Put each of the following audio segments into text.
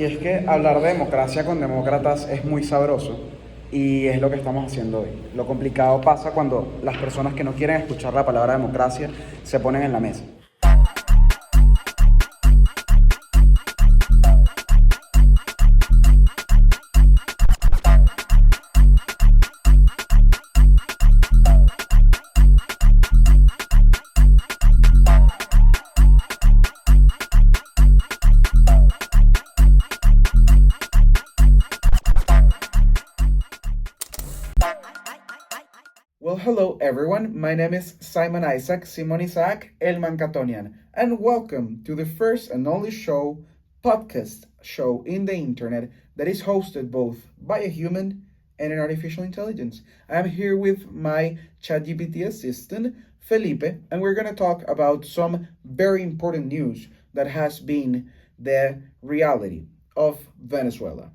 Y es que hablar de democracia con demócratas es muy sabroso y es lo que estamos haciendo hoy. Lo complicado pasa cuando las personas que no quieren escuchar la palabra democracia se ponen en la mesa. Well, hello everyone. My name is Simon Isaac, el Mankatonian, and welcome to the first and only podcast show in the internet that is hosted both by a human and an artificial intelligence. I'm here with my ChatGPT assistant, Felipe, and we're going to talk about some very important news that has been the reality of Venezuela.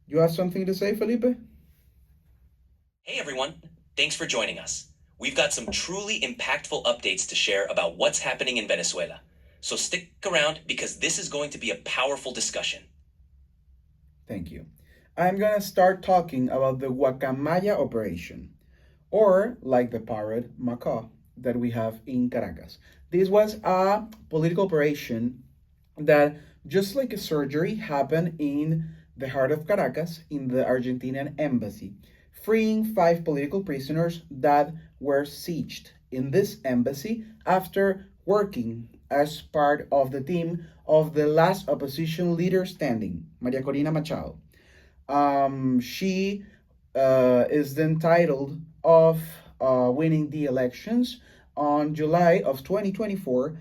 You have something to say, Felipe? Hey everyone, thanks for joining us. We've got some truly impactful updates to share about what's happening in Venezuela. So stick around because this is going to be a powerful discussion. Thank you. I'm gonna start talking about the Guacamaya Operation, or like the parrot macaw that we have in Caracas. This was a political operation that, just like a surgery, happened in the heart of Caracas in the Argentinian embassy, freeing 5 political prisoners that were sieged in this embassy after working as part of the team of the last opposition leader standing, María Corina Machado. She is then titled of winning the elections on July of 2024,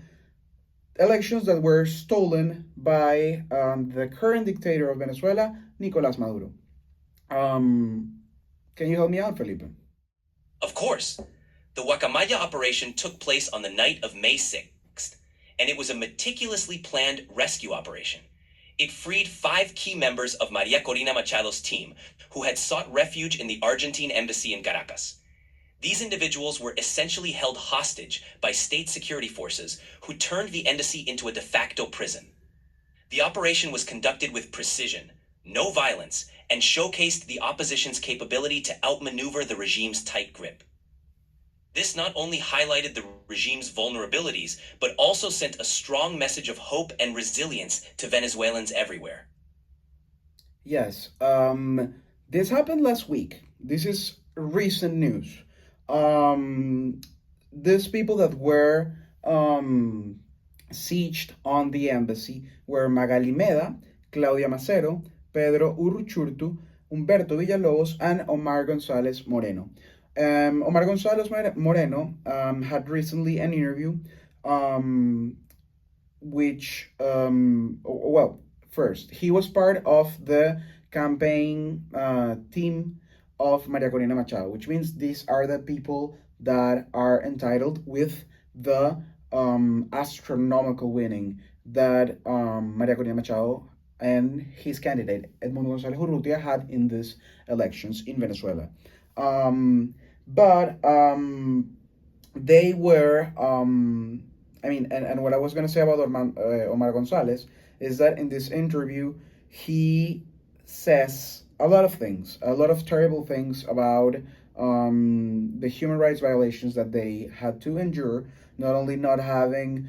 elections that were stolen by the current dictator of Venezuela, Nicolás Maduro. Can you help me out, Felipe? Of course, the Guacamaya Operation took place on the night of May 6th, and it was a meticulously planned rescue operation. It freed 5 key members of María Corina Machado's team who had sought refuge in the Argentine embassy in Caracas. These individuals were essentially held hostage by state security forces who turned the embassy into a de facto prison. The operation was conducted with precision, no violence, and showcased the opposition's capability to outmaneuver the regime's tight grip. This not only highlighted the regime's vulnerabilities, but also sent a strong message of hope and resilience to Venezuelans everywhere. Yes, this happened last week. This is recent news. These people that were sieged on the embassy were Magali Meda, Claudia Macero, Pedro Urruchurtu, Humberto Villalobos, and Omar González Moreno. Omar González Moreno had recently an interview first, he was part of the campaign team of María Corina Machado, which means these are the people that are entitled with the astronomical winning that María Corina Machado and his candidate Edmundo González Urrutia had in these elections in Venezuela. But they were, and what I was going to say about Omar González is that in this interview, he says a lot of things, a lot of terrible things about the human rights violations that they had to endure, not only not having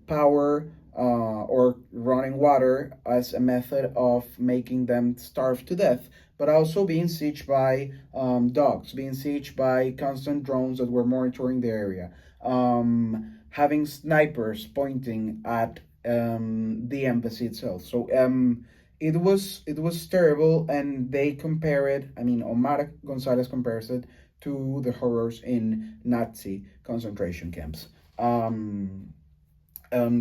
power or running water as a method of making them starve to death, but also being sieged by dogs, being sieged by constant drones that were monitoring the area, having snipers pointing at the embassy itself. So it was terrible, and they compare it. Omar González compares it to the horrors in Nazi concentration camps.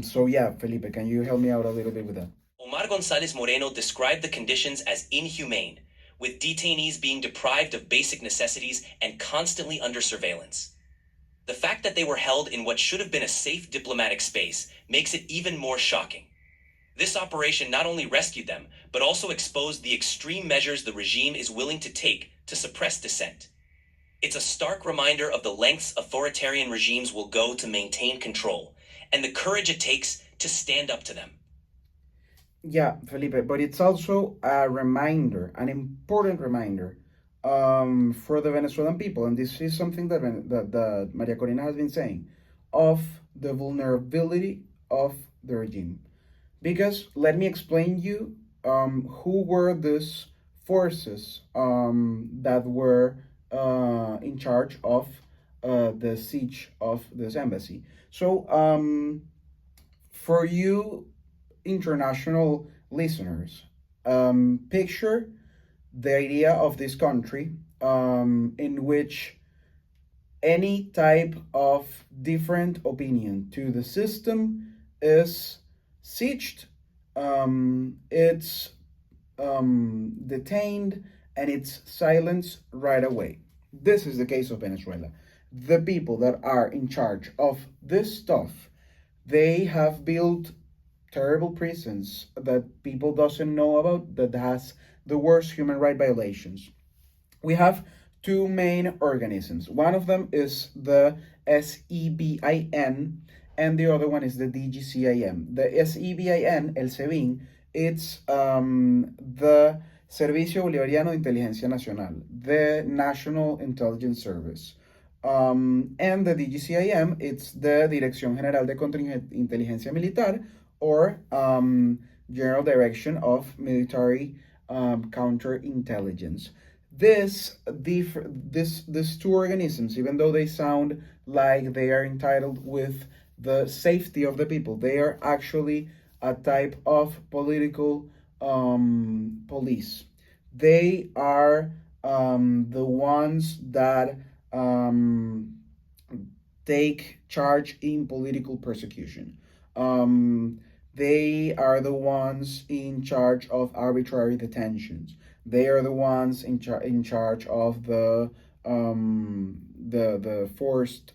So yeah, Felipe, can you help me out a little bit with that? Omar González Moreno described the conditions as inhumane, with detainees being deprived of basic necessities and constantly under surveillance. The fact that they were held in what should have been a safe diplomatic space makes it even more shocking. This operation not only rescued them, but also exposed the extreme measures the regime is willing to take to suppress dissent. It's a stark reminder of the lengths authoritarian regimes will go to maintain control, and the courage it takes to stand up to them. Yeah, Felipe, but it's also a reminder, an important reminder, for the Venezuelan people, and this is something that, that Maria Corina has been saying, of the vulnerability of the regime. Because let me explain you, who were these forces, that were, in charge of, the siege of this embassy. So, for you international listeners, picture the idea of this country, in which any type of different opinion to the system is sieged, it's, detained, and it's silenced right away. This is the case of Venezuela. The people that are in charge of this stuff, they have built terrible prisons that people doesn't know about, that has the worst human right violations. We have two main organisms. One of them is the SEBIN, and the other one is the DGCIM. The SEBIN, el SEBIN, it's, the Servicio Bolivariano de Inteligencia Nacional, the National Intelligence Service. And the DGCIM, it's the Dirección General de Contrainteligencia Militar, or, General Direction of Military, Counterintelligence. These two organisms, even though they sound like they are entitled with the safety of the people, they are actually a type of political, police. They are, the ones that, take charge in political persecution. They are the ones in charge of arbitrary detentions. They are the ones in charge of the forced,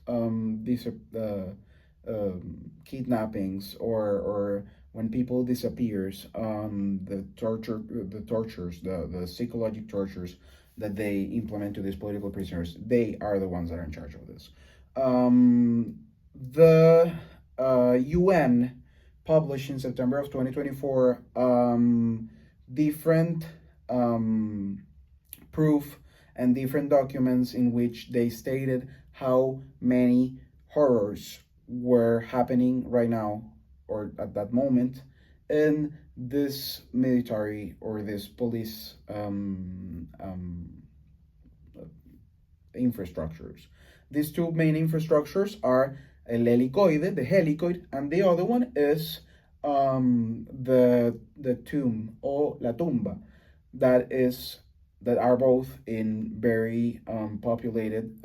kidnappings, or when people disappears, the tortures, the psychological tortures that they implement to these political prisoners. They are the ones that are in charge of this. The, UN published in September of 2024, different, proof and different documents in which they stated how many horrors were happening right now, or at that moment, in this military or this police, infrastructures. These two main infrastructures are el helicoide, the helicoid, and the other one is, the tomb, or la tumba, that are both in very, populated,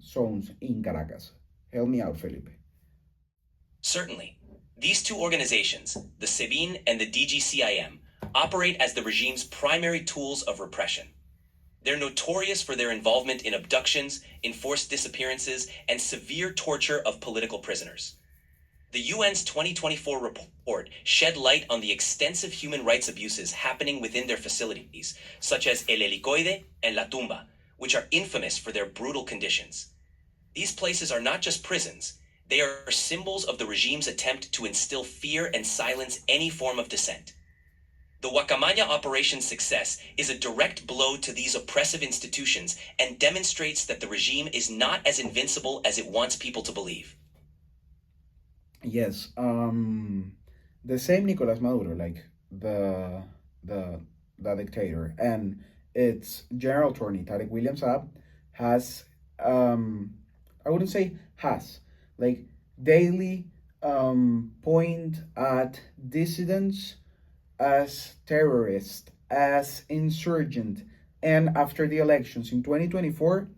zones in Caracas. Help me out, Felipe. Certainly. These two organizations, the SEBIN and the DGCIM, operate as the regime's primary tools of repression. They're notorious for their involvement in abductions, enforced disappearances, and severe torture of political prisoners. The UN's 2024 report shed light on the extensive human rights abuses happening within their facilities, such as El Helicoide and La Tumba, which are infamous for their brutal conditions. These places are not just prisons, they are symbols of the regime's attempt to instill fear and silence any form of dissent. The Guacamaya Operation's success is a direct blow to these oppressive institutions and demonstrates that the regime is not as invincible as it wants people to believe. Yes, the same Nicolas Maduro, like the dictator, and its general attorney Tarek William Saab has, I wouldn't say has, like, daily, point at dissidents as terrorist, as insurgent, and after the elections in 2024,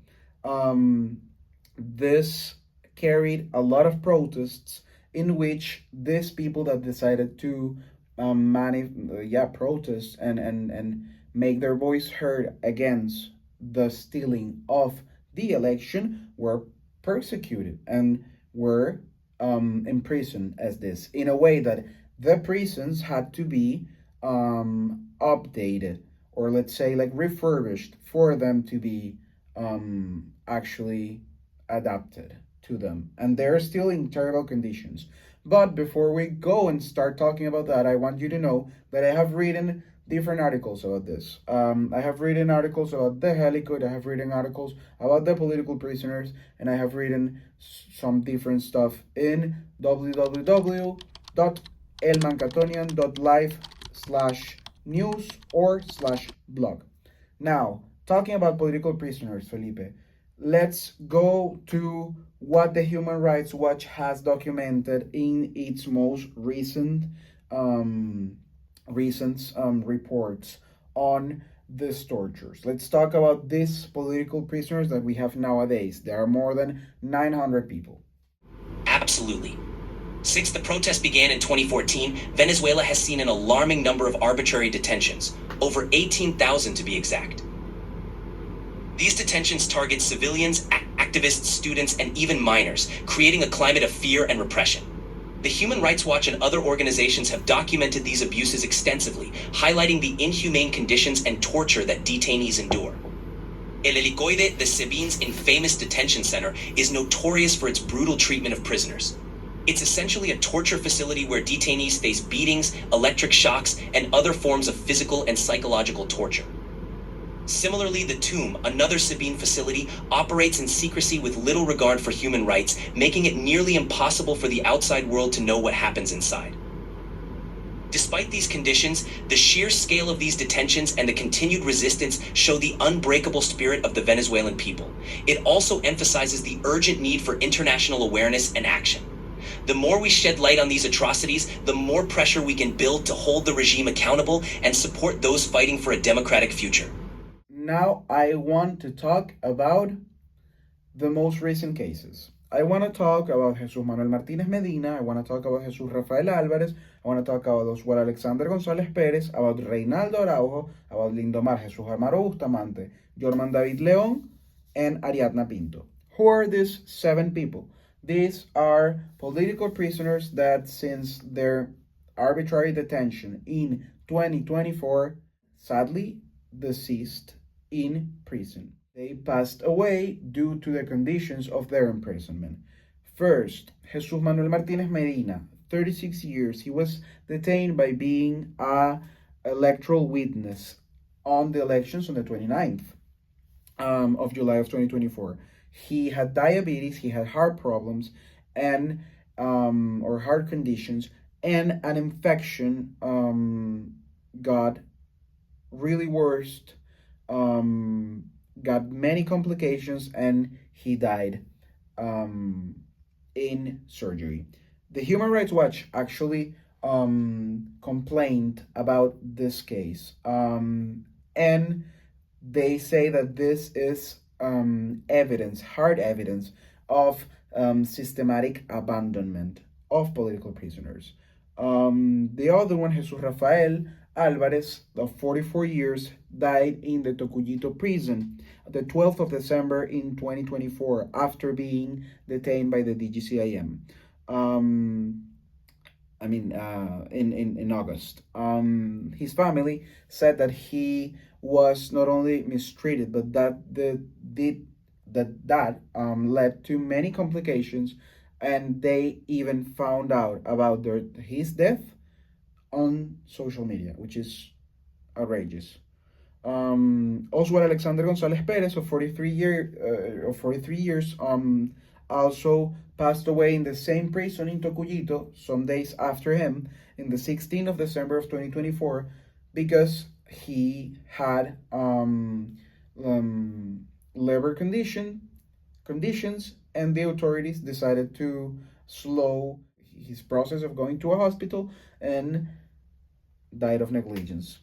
this carried a lot of protests in which these people that decided to, protest and make their voice heard against the stealing of the election were persecuted and were, imprisoned as this, in a way that the prisons had to be, updated, or let's say like refurbished, for them to be, actually adapted to them, and they're still in terrible conditions. But before we go and start talking about that, I want you to know that I have written different articles about this. I have written articles about the Helicode, I have written articles about the political prisoners, and I have written some different stuff in www.elmankatonian.live/news or /blog. Now, talking about political prisoners, Felipe, let's go to what the Human Rights Watch has documented in its most recent reports on these tortures. Let's talk about these political prisoners that we have nowadays. There are more than 900 people. Absolutely. Since the protest began in 2014, Venezuela has seen an alarming number of arbitrary detentions, over 18,000 to be exact. These detentions target civilians, activists, students, and even minors, creating a climate of fear and repression. The Human Rights Watch and other organizations have documented these abuses extensively, highlighting the inhumane conditions and torture that detainees endure. El Helicoide de Sebin's infamous detention center is notorious for its brutal treatment of prisoners. It's essentially a torture facility where detainees face beatings, electric shocks, and other forms of physical and psychological torture. Similarly, the Tomb, another Sabine facility, operates in secrecy with little regard for human rights, making it nearly impossible for the outside world to know what happens inside. Despite these conditions, the sheer scale of these detentions and the continued resistance show the unbreakable spirit of the Venezuelan people. It also emphasizes the urgent need for international awareness and action. The more we shed light on these atrocities, the more pressure we can build to hold the regime accountable and support those fighting for a democratic future. Now I want to talk about the most recent cases. I want to talk about Jesús Manuel Martínez Medina, I want to talk about Jesús Rafael Álvarez, I want to talk about Oswald Alexander González Pérez, about Reinaldo Araujo, about Lindomar Jesús Amaro Bustamante, Jorman David León, and Ariadna Pinto. Who are these 7 people? These are political prisoners that since their arbitrary detention in 2024, sadly deceased in prison. They passed away due to the conditions of their imprisonment. First, Jesús Manuel Martínez Medina, 36 years. He was detained by being an electoral witness on the elections on the 29th of July of 2024. He had diabetes, he had heart problems, and or heart conditions, and an infection got really worst, got many complications, and he died in surgery. The Human Rights Watch actually complained about this case, and they say that this is evidence, hard evidence of systematic abandonment of political prisoners. The other one, Jesus Rafael Alvarez, of 44 years, died in the Tocuyito prison the 12th of December in 2024 after being detained by the DGCIM. In August. His family said that he was not only mistreated, but that led to many complications, and they even found out about his death on social media, which is outrageous. Oswald Alexander González Pérez, of 43 years, also passed away in the same prison in Tocuyito some days after him, in the 16th of December of 2024, because he had liver conditions, and the authorities decided to slow his process of going to a hospital and died of negligence.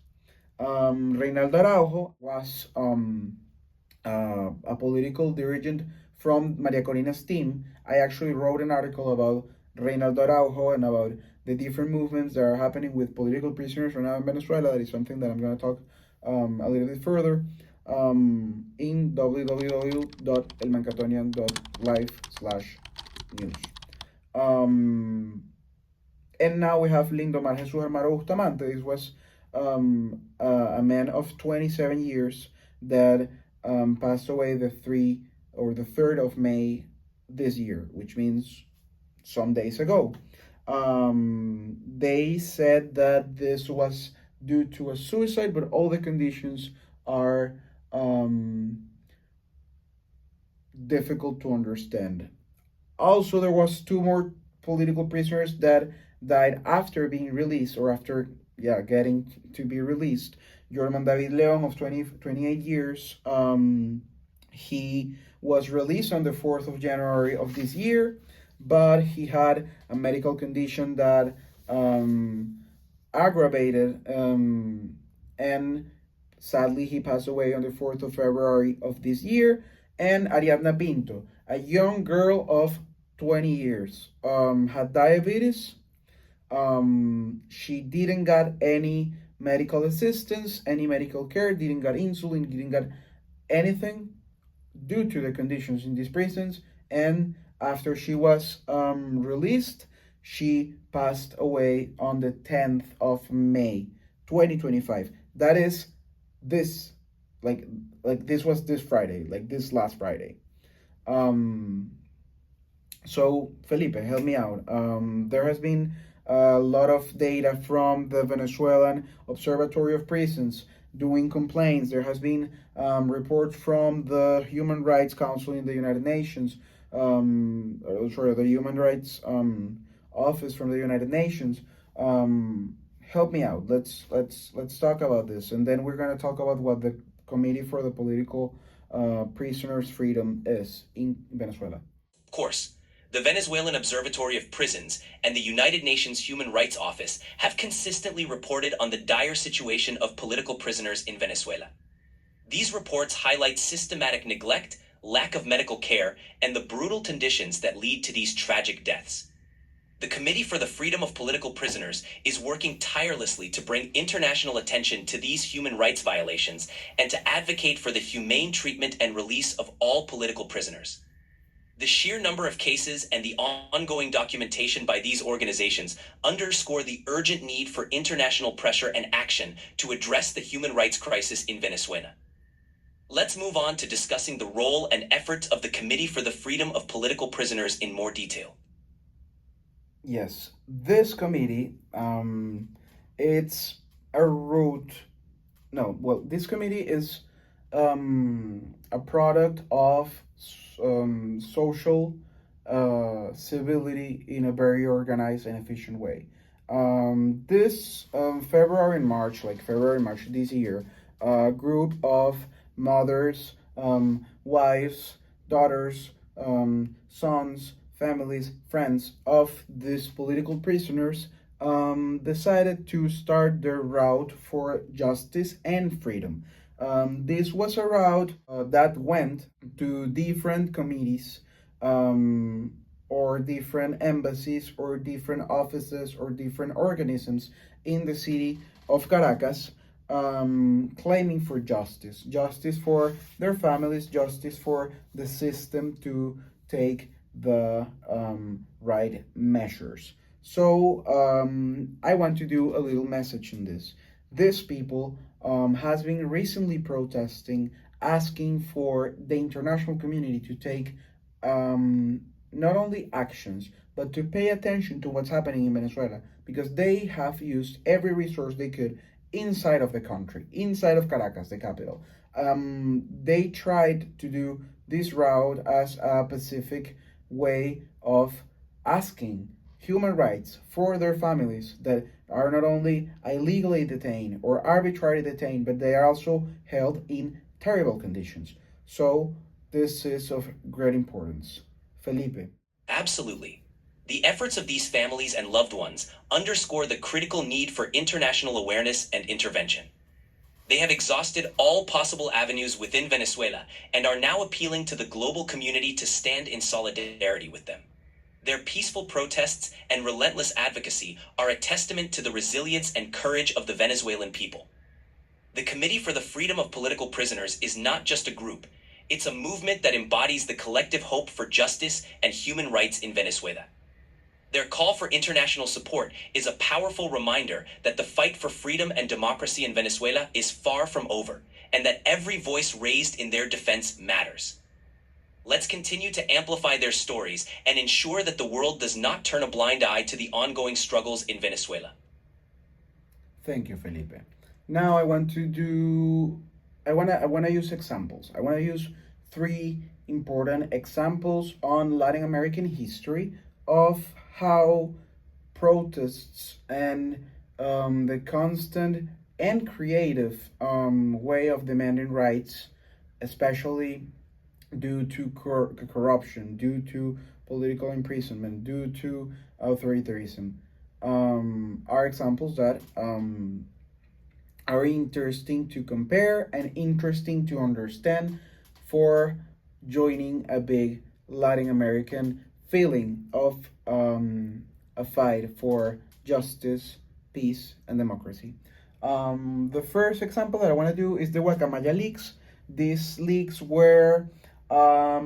Reinaldo Araujo was a political dirigent from María Corina's team. I actually wrote an article about Reinaldo Araujo and about the different movements that are happening with political prisoners right now in Venezuela. That is something that I'm going to talk a little bit further in www.elmankatonian.live/news. And now we have Lindomar Jesús Amaro Bustamante. This was a man of 27 years that passed away the 3rd of May this year, which means some days ago. They said that this was due to a suicide, but all the conditions are difficult to understand. Also, there was two more political prisoners that died after being released, or after, yeah, getting to be released. Jorman David Leon of 28 years, he was released on the 4th of January of this year, but he had a medical condition that aggravated, and sadly he passed away on the 4th of February of this year. And Ariadna Pinto, a young girl of 20 years, had diabetes. She didn't got any medical assistance, any medical care, didn't got insulin, didn't got anything due to the conditions in these prisons. And after she was released, she passed away on the 10th of May 2025. That is this, like this was this Friday, like this last Friday. So Felipe, help me out. There has been a lot of data from the Venezuelan Observatory of Prisons doing complaints. There has been reports from the Human Rights Council in the United Nations, the Human Rights Office from the United Nations. Help me out. Let's talk about this, and then we're gonna talk about what the Committee for the Political Prisoners' Freedom is in Venezuela. Of course, the Venezuelan Observatory of Prisons and the United Nations Human Rights Office have consistently reported on the dire situation of political prisoners in Venezuela. These reports highlight systematic neglect, lack of medical care, and the brutal conditions that lead to these tragic deaths. The Committee for the Freedom of Political Prisoners is working tirelessly to bring international attention to these human rights violations and to advocate for the humane treatment and release of all political prisoners. The sheer number of cases and the ongoing documentation by these organizations underscore the urgent need for international pressure and action to address the human rights crisis in Venezuela. Let's move on to discussing the role and efforts of the Committee for the Freedom of Political Prisoners in more detail. Yes, this committee, it's a root. No, well, this committee is a product of social civility in a very organized and efficient way. This February and March, like February and March this year, a group of mothers, wives, daughters, sons, families, friends of these political prisoners decided to start their route for justice and freedom. This was a route that went to different committees, or different embassies, or different offices, or different organisms in the city of Caracas, claiming for justice, justice for their families, justice for the system to take the right measures. So I want to do a little message in this. These people has been recently protesting, asking for the international community to take not only actions, but to pay attention to what's happening in Venezuela, because they have used every resource they could inside of the country, inside of Caracas, the capital. They tried to do this route as a pacific way of asking human rights for their families that are not only illegally detained or arbitrarily detained, but they are also held in terrible conditions. So this is of great importance. Felipe. Absolutely. The efforts of these families and loved ones underscore the critical need for international awareness and intervention. They have exhausted all possible avenues within Venezuela and are now appealing to the global community to stand in solidarity with them. Their peaceful protests and relentless advocacy are a testament to the resilience and courage of the Venezuelan people. The Committee for the Freedom of Political Prisoners is not just a group, it's a movement that embodies the collective hope for justice and human rights in Venezuela. Their call for international support is a powerful reminder that the fight for freedom and democracy in Venezuela is far from over, and that every voice raised in their defense matters. Let's continue to amplify their stories and ensure that the world does not turn a blind eye to the ongoing struggles in Venezuela. Thank you, Felipe. Now I wanna use examples. I wanna use three important examples on Latin American history of how protests and the constant and creative way of demanding rights, especially due to corruption, due to political imprisonment, due to authoritarianism, are examples that are interesting to compare and interesting to understand for joining a big Latin American feeling of a fight for justice, peace, and democracy. The first example that I want to do is the Guacamaya leaks. These leaks were a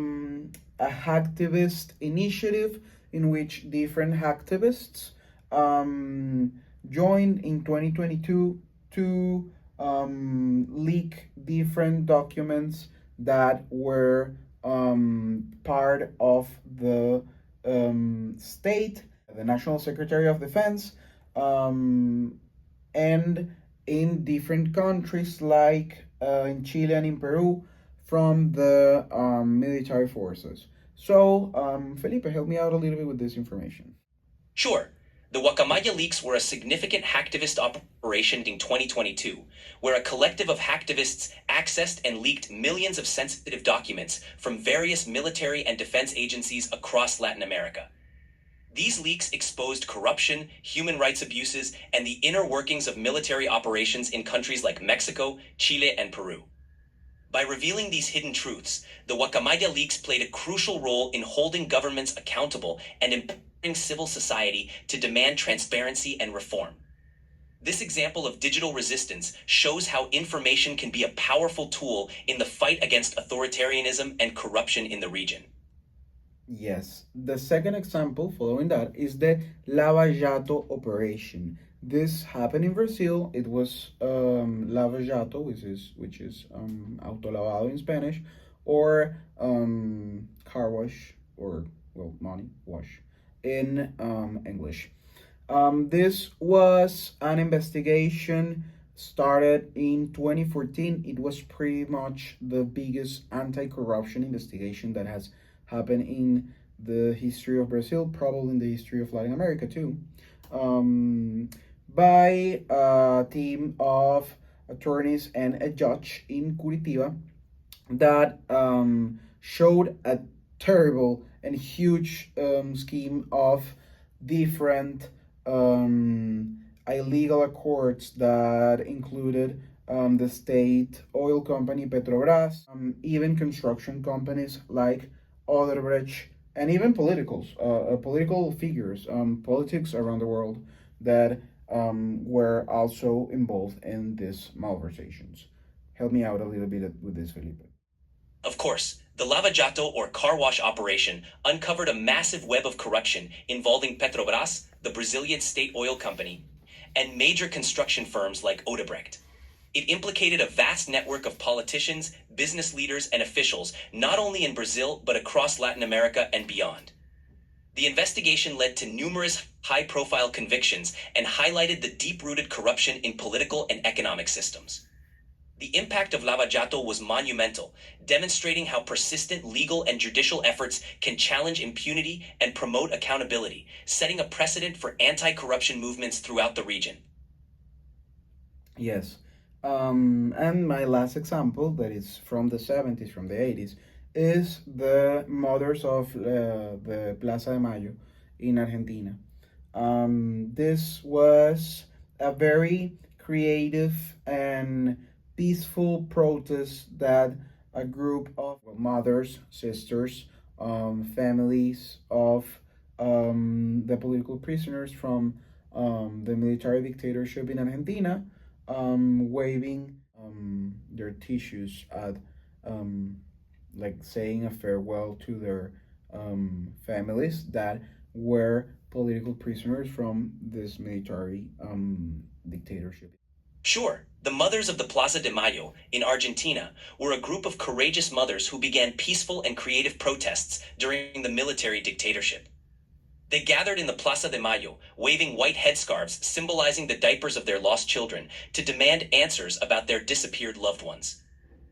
hacktivist initiative in which different hacktivists joined in 2022 to leak different documents that were part of the state, the National Secretary of Defense, and in different countries like in Chile and in Peru from the military forces. So, Felipe, help me out a little bit with this information. Sure. The Guacamaya leaks were a significant hacktivist operation in 2022, where a collective of hacktivists accessed and leaked millions of sensitive documents from various military and defense agencies across Latin America. These leaks exposed corruption, human rights abuses, and the inner workings of military operations in countries like Mexico, Chile, and Peru. By revealing these hidden truths, the Guacamaya leaks played a crucial role in holding governments accountable and empowering civil society to demand transparency and reform. This example of digital resistance shows how information can be a powerful tool in the fight against authoritarianism and corruption in the region. Yes, the second example following that is the Lava Jato Operation. This happened in Brazil. It was Lava Jato, which is auto lavado in Spanish, or car wash, or well, money wash in English. This was an investigation started in 2014. It was pretty much the biggest anti-corruption investigation that has happened in the history of Brazil, probably in the history of Latin America too, by a team of attorneys and a judge in Curitiba that showed a terrible and huge scheme of different illegal accords that included the state oil company Petrobras, even construction companies like Odebrecht, and even political figures, politics around the world that were also involved in these malversations. Help me out a little bit with this, Felipe. Of course, the Lava Jato or car wash operation uncovered a massive web of corruption involving Petrobras, the Brazilian state oil company, and major construction firms like Odebrecht. It implicated a vast network of politicians, business leaders, and officials, not only in Brazil, but across Latin America and beyond. The investigation led to numerous high-profile convictions and highlighted the deep-rooted corruption in political and economic systems. The impact of Lava Jato was monumental, demonstrating how persistent legal and judicial efforts can challenge impunity and promote accountability, setting a precedent for anti-corruption movements throughout the region. Yes. And my last example, that is from the 70s, from the 80s, is the mothers of the Plaza de Mayo in Argentina. This was a very creative and peaceful protest that a group of mothers, sisters, families of the political prisoners from the military dictatorship in Argentina, waving their tissues at, like saying a farewell to their families that were political prisoners from this military dictatorship. Sure, The Mothers of the Plaza de Mayo in Argentina were a group of courageous mothers who began peaceful and creative protests during the military dictatorship. They gathered in the Plaza de Mayo, waving white headscarves symbolizing the diapers of their lost children, to demand answers about their disappeared loved ones.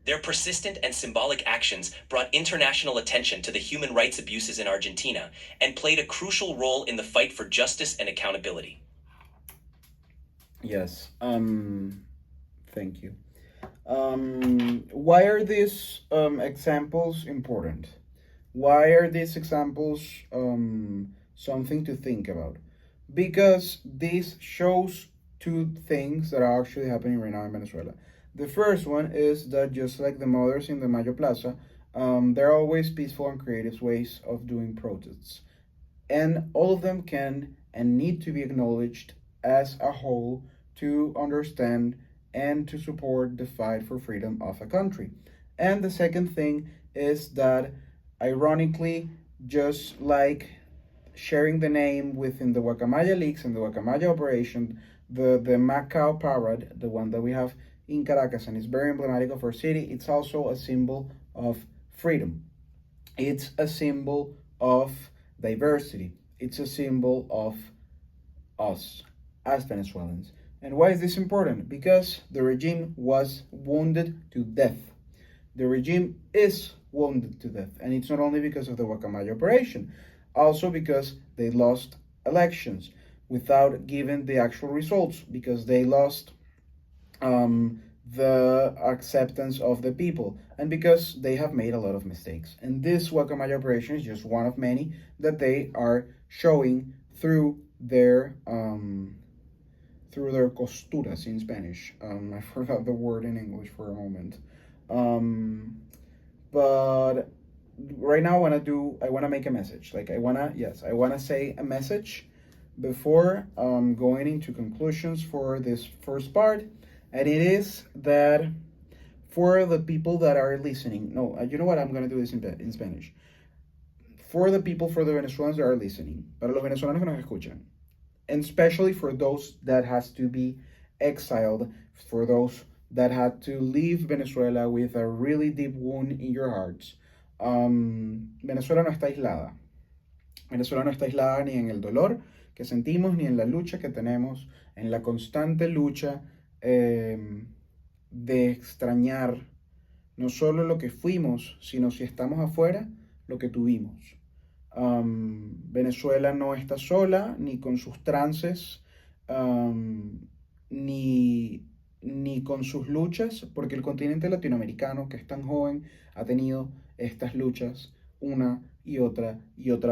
Their persistent and symbolic actions brought international attention to the human rights abuses in Argentina and played a crucial role in the fight for justice and accountability. Yes. Thank you. Why are these examples important? Why are these examples something to think about? Because this shows two things that are actually happening right now in Venezuela. The first one is that just like the mothers in the Mayo Plaza, there are always peaceful and creative ways of doing protests. And all of them can and need to be acknowledged as a whole to understand and to support the fight for freedom of a country. And the second thing is that, ironically, just like sharing the name within the Guacamaya leaks and the Guacamaya Operation, the Macao parade, the one that we have in Caracas, and it's very emblematic of our city, it's also a symbol of freedom. It's a symbol of diversity. It's a symbol of us as Venezuelans. And why is this important? Because the regime was wounded to death. The regime is wounded to death. And it's not only because of the Guacamaya Operation, also because they lost elections without giving the actual results, because they lost the acceptance of the people, and because they have made a lot of mistakes. And this Guacamaya Operation is just one of many that they are showing through their costuras in Spanish. I forgot the word in English for a moment. But right now I want to make a message. I want to say a message before going into conclusions for this first part. And it is that for the people that are listening, you know what, I'm going to do this in Spanish. For the Venezuelans that are listening, para los venezolanos que nos escuchan, and especially for those that has to be exiled, for those that had to leave Venezuela with a really deep wound in your hearts. Venezuela no está aislada. Venezuela no está aislada ni en el dolor que sentimos, ni en la lucha que tenemos, en la constante lucha de extrañar no solo lo que fuimos, sino si estamos afuera, lo que tuvimos. Venezuela no está sola, ni con sus trances, ni con sus luchas, porque el continente latinoamericano, que es tan joven, ha tenido estas luchas una y otra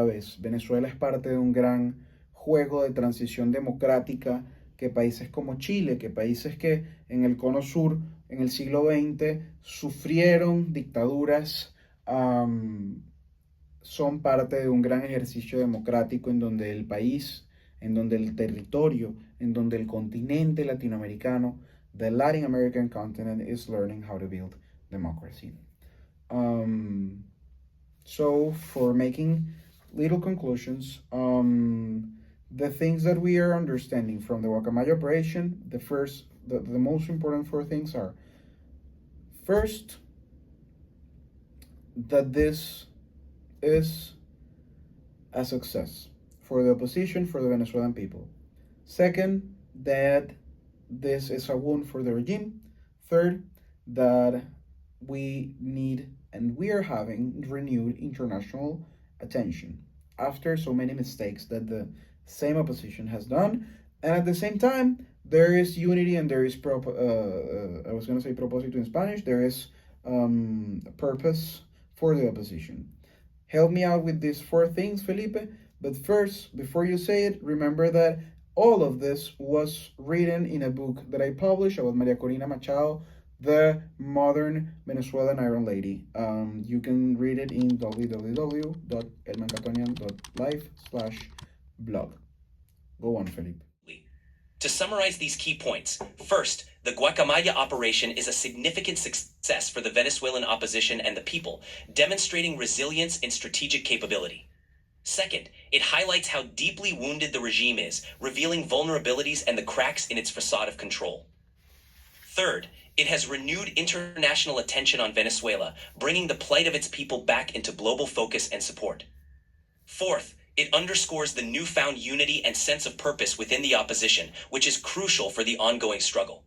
vez. Venezuela es parte de un gran juego de transición democrática que países como Chile, que países que en el cono sur, en el siglo XX, sufrieron dictaduras, son parte de un gran ejercicio democrático en donde el país, en donde el territorio, en donde el continente latinoamericano, the Latin American continent, is learning how to build democracy. So for making little conclusions, the things that we are understanding from the Guacamaya Operation, the most important four things are, first, that this is a success for the opposition, for the Venezuelan people. Second, that this is a wound for the regime. Third, that we need and we are having renewed international attention after so many mistakes that the same opposition has done. And at the same time, there is unity and there is I was going to say propósito in Spanish. There is a purpose for the opposition. Help me out with these four things, Felipe. But first, before you say it, remember that all of this was written in a book that I published about María Corina Machado, the modern Venezuelan Iron Lady. You can read it in www.elmankatonian.life/blog. Go on, Felipe. To summarize these key points, first, the Guacamaya Operation is a significant success for the Venezuelan opposition and the people, demonstrating resilience and strategic capability. Second, it highlights how deeply wounded the regime is, revealing vulnerabilities and the cracks in its facade of control. Third, it has renewed international attention on Venezuela, bringing the plight of its people back into global focus and support. Fourth, it underscores the newfound unity and sense of purpose within the opposition, which is crucial for the ongoing struggle.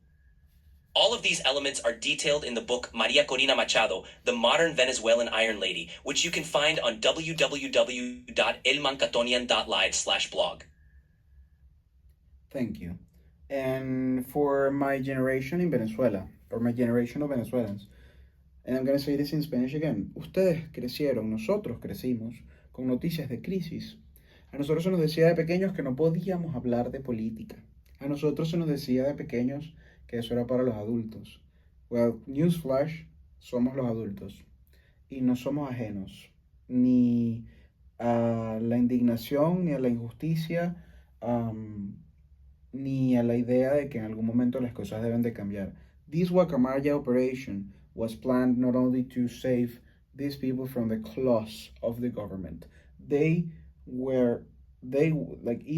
All of these elements are detailed in the book María Corina Machado, The Modern Venezuelan Iron Lady, which you can find on www.elmankatonian.live/blog. Thank you. And for my generation in Venezuela, or my generation of Venezuelans, and I'm going to say this in Spanish again, ustedes crecieron, nosotros crecimos con noticias de crisis. A nosotros se nos decía de pequeños que no podíamos hablar de política. A nosotros se nos decía de pequeños que eso era para los adultos. Well, newsflash, somos los adultos. Y no somos ajenos ni a la indignación, ni a la injusticia, ni a la idea de que en algún momento las cosas deben de cambiar. This Guacamaya Operation was planned not only to save these people from the claws of the government. It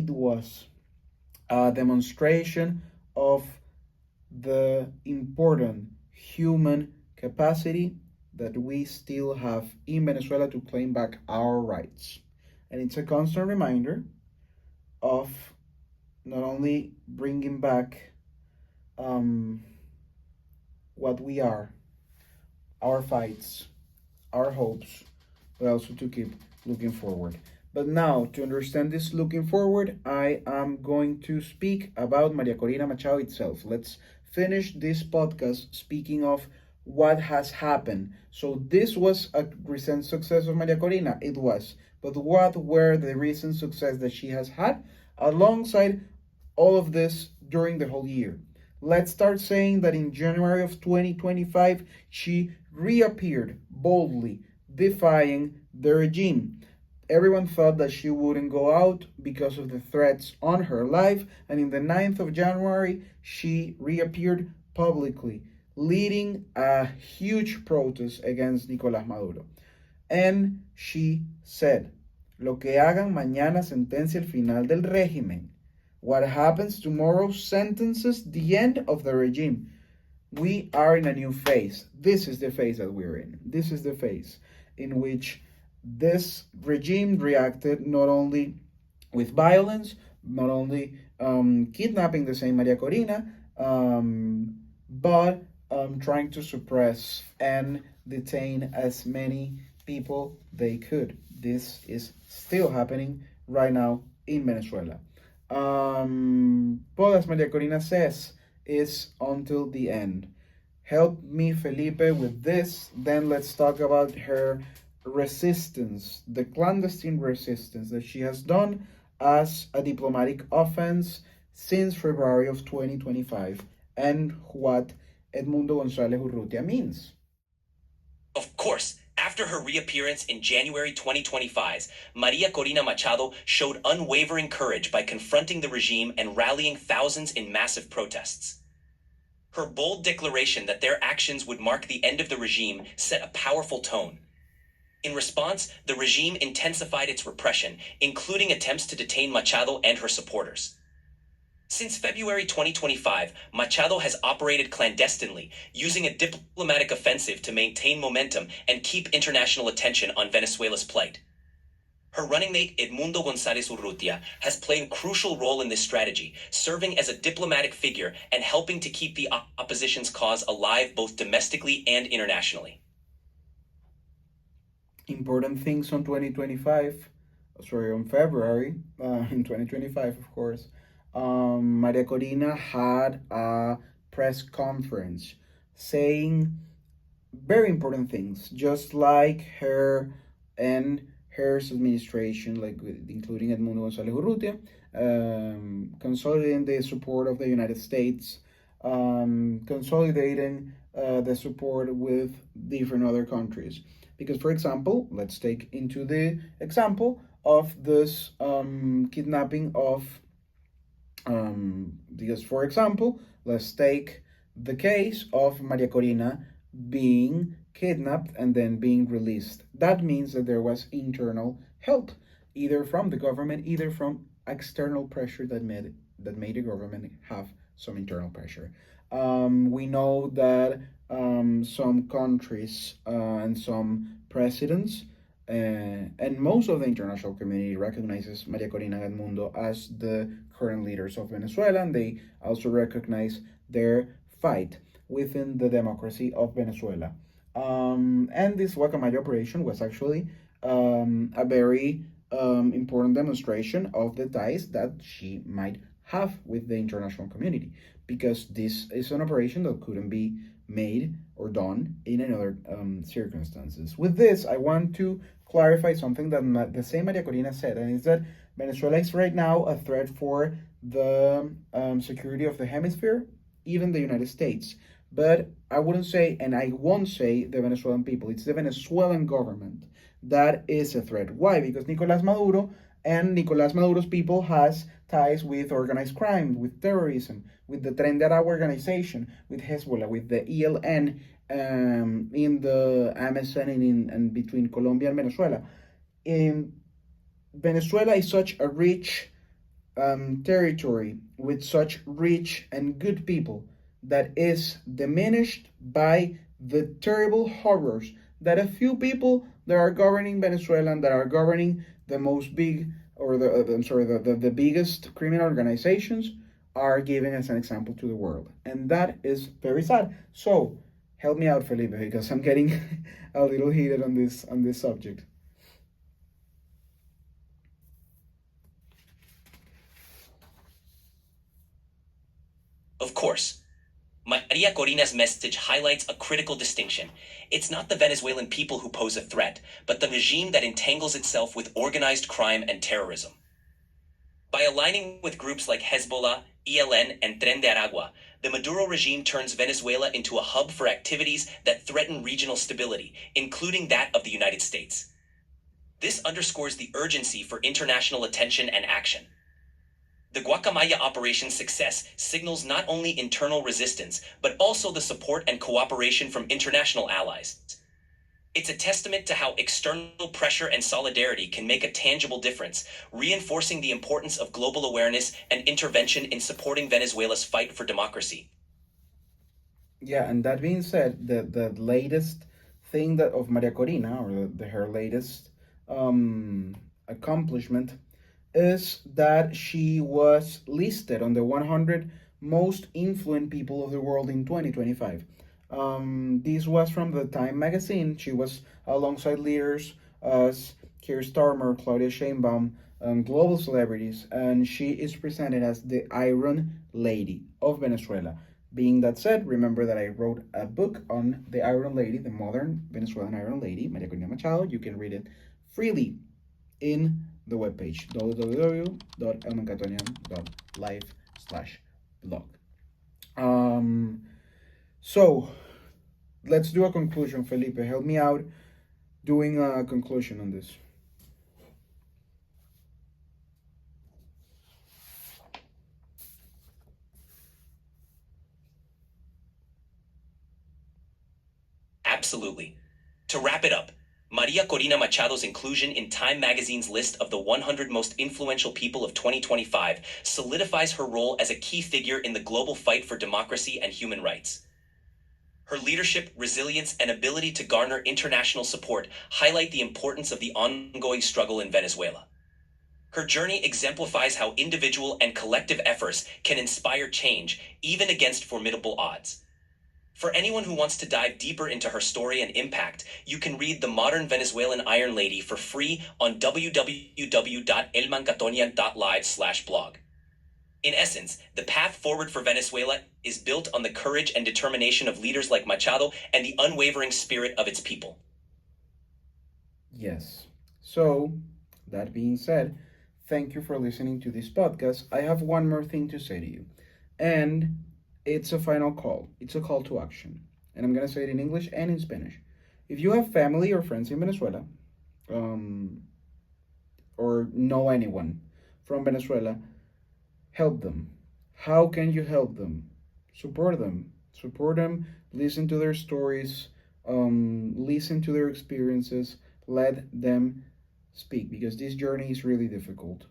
was a demonstration of the important human capacity that we still have in Venezuela to claim back our rights. And it's a constant reminder of not only bringing back what we are, our fights, our hopes, but also to keep looking forward. But now, to understand this looking forward, I am going to speak about María Corina Machado itself. Let's finish this podcast speaking of what has happened. So this was a recent success of María Corina. It was. But what were the recent success that she has had alongside all of this during the whole year? Let's start saying that in January of 2025, she reappeared boldly, defying the regime. Everyone thought that she wouldn't go out because of the threats on her life, and in the 9th of January, she reappeared publicly, leading a huge protest against Nicolás Maduro. And she said, "Lo que hagan mañana sentencia el final del régimen. What happens tomorrow sentences the end of the regime. We are in a new phase." This is the phase that we're in. This is the phase in which this regime reacted not only with violence, not only kidnapping the same María Corina, but trying to suppress and detain as many people they could. This is still happening right now in Venezuela. But as María Corina says, is until the end. Help me, Felipe, with this. Then let's talk about her resistance, the clandestine resistance that she has done as a diplomatic offense since February of 2025, and what Edmundo González Urrutia means. Of course, after her reappearance in January 2025, María Corina Machado showed unwavering courage by confronting the regime and rallying thousands in massive protests. Her bold declaration that their actions would mark the end of the regime set a powerful tone. In response, the regime intensified its repression, including attempts to detain Machado and her supporters. Since February 2025, Machado has operated clandestinely, using a diplomatic offensive to maintain momentum and keep international attention on Venezuela's plight. Her running mate Edmundo González Urrutia has played a crucial role in this strategy, serving as a diplomatic figure and helping to keep the opposition's cause alive both domestically and internationally. Important things on February in 2025, of course. María Corina had a press conference saying very important things, just like her and her administration, like including Edmundo González Urrutia, consolidating the support of the United States, consolidating the support with different other countries. Because, for example, let's take into the example of this kidnapping of, for example, let's take the case of María Corina being kidnapped and then being released. That means that there was internal help, either from the government, either from external pressure that made the government have some internal pressure. We know that some countries and some presidents and most of the international community recognizes María Corina and Edmundo as the current leaders of Venezuela, and they also recognize their fight within the democracy of Venezuela. And this Guacamaya operation was actually a very important demonstration of the ties that she might have with the international community, because this is an operation that couldn't be made or done in another circumstances. With this, I want to clarify something that the same Maria Corina said, and it's that Venezuela is right now a threat for the security of the hemisphere, even the United States. But I wouldn't say, and I won't say the Venezuelan people, it's the Venezuelan government that is a threat. Why? Because Nicolas Maduro and Nicolas Maduro's people has ties with organized crime, with terrorism, with the Tren de Aragua organization, with Hezbollah, with the ELN in the Amazon and between Colombia and Venezuela. In Venezuela is such a rich territory with such rich and good people that is diminished by the terrible horrors that a few people that are governing Venezuela and that are governing the most big, or the biggest criminal organizations are giving as an example to the world. And that is very sad. So help me out, Felipe, because I'm getting a little heated on this subject. Of course, Maria Corina's message highlights a critical distinction. It's not the Venezuelan people who pose a threat, but the regime that entangles itself with organized crime and terrorism. By aligning with groups like Hezbollah, ELN, and Tren de Aragua, the Maduro regime turns Venezuela into a hub for activities that threaten regional stability, including that of the United States. This underscores the urgency for international attention and action. The Guacamaya Operation's success signals not only internal resistance, but also the support and cooperation from international allies. It's a testament to how external pressure and solidarity can make a tangible difference, reinforcing the importance of global awareness and intervention in supporting Venezuela's fight for democracy. Yeah, and that being said, the latest thing that of Maria Corina, or her latest accomplishment, is that she was listed on the 100 most influent people of the world in 2025. This was from the Time magazine. She was alongside leaders as Keir Starmer, Claudia Sheinbaum, global celebrities, and she is presented as the Iron Lady of Venezuela. Being that said, remember that I wrote a book on the Iron Lady, the modern Venezuelan Iron Lady, María Corina Machado. You can read it freely in the webpage www.elmankatonian.live/blog. So let's do a conclusion, Felipe. Help me out doing a conclusion on this. Absolutely. To wrap it up, Maria Corina Machado's inclusion in Time magazine's list of the 100 most influential people of 2025 solidifies her role as a key figure in the global fight for democracy and human rights. Her leadership, resilience, and ability to garner international support highlight the importance of the ongoing struggle in Venezuela. Her journey exemplifies how individual and collective efforts can inspire change, even against formidable odds. For anyone who wants to dive deeper into her story and impact, you can read The Modern Venezuelan Iron Lady for free on www.elmankatonian.live/blog. In essence, the path forward for Venezuela is built on the courage and determination of leaders like Machado and the unwavering spirit of its people. Yes. So, that being said, thank you for listening to this podcast. I have one more thing to say to you. And it's a final call. It's a call to action. And I'm going to say it in English and in Spanish. If you have family or friends in Venezuela, or know anyone from Venezuela, help them. How can you help them? Support them. Support them. Listen to their stories. Listen to their experiences. Let them speak, because this journey is really difficult.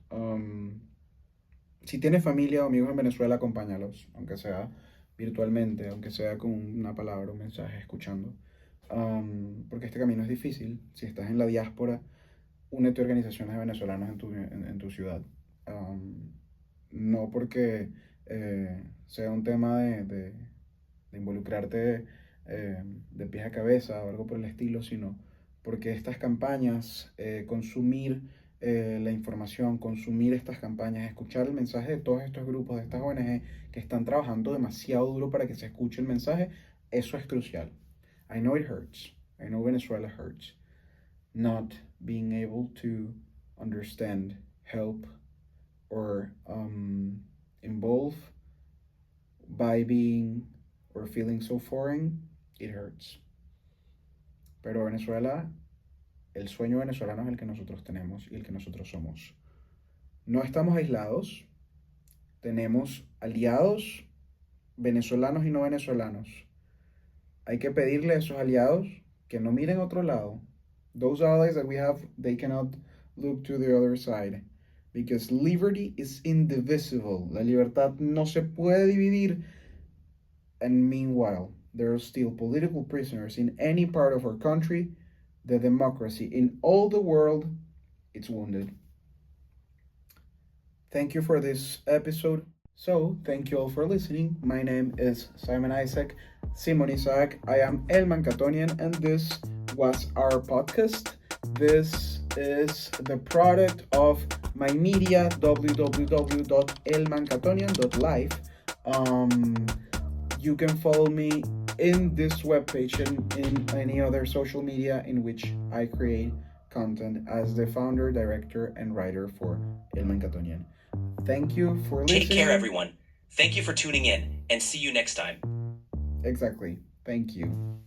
Si tienes familia o amigos en Venezuela, acompáñalos, aunque sea virtualmente, aunque sea con una palabra, un mensaje, escuchando. Porque este camino es difícil. Si estás en la diáspora, únete a organizaciones de venezolanos en tu ciudad. No porque sea un tema de involucrarte de pies a cabeza o algo por el estilo, sino porque estas campañas, consumir la información, consumir estas campañas, escuchar el mensaje de todos estos grupos, de estas ONG que están trabajando demasiado duro para que se escuche el mensaje, eso es crucial. I know it hurts. I know Venezuela hurts. Not being able to understand, help, or involve by being or feeling so foreign, it hurts. Pero Venezuela, el sueño venezolano es el que nosotros tenemos y el que nosotros somos. No estamos aislados, tenemos aliados venezolanos y no venezolanos. Hay que pedirle a esos aliados que no miren a otro lado. Those allies that we have, they cannot look to the other side. Because liberty is indivisible. La libertad no se puede dividir. And meanwhile, there are still political prisoners in any part of our country. The democracy in all the world, it's wounded. Thank you for this episode. So, thank you all for listening. My name is Simon Isaac. I am El Mankatonian, and this was our podcast. This is the product of my media, www.elmankatonian.life. You can follow me in this webpage and in any other social media in which I create content as the founder, director, and writer for El Mankatonian. Thank you for listening. Take care, everyone. Thank you for tuning in, and see you next time. Exactly. Thank you.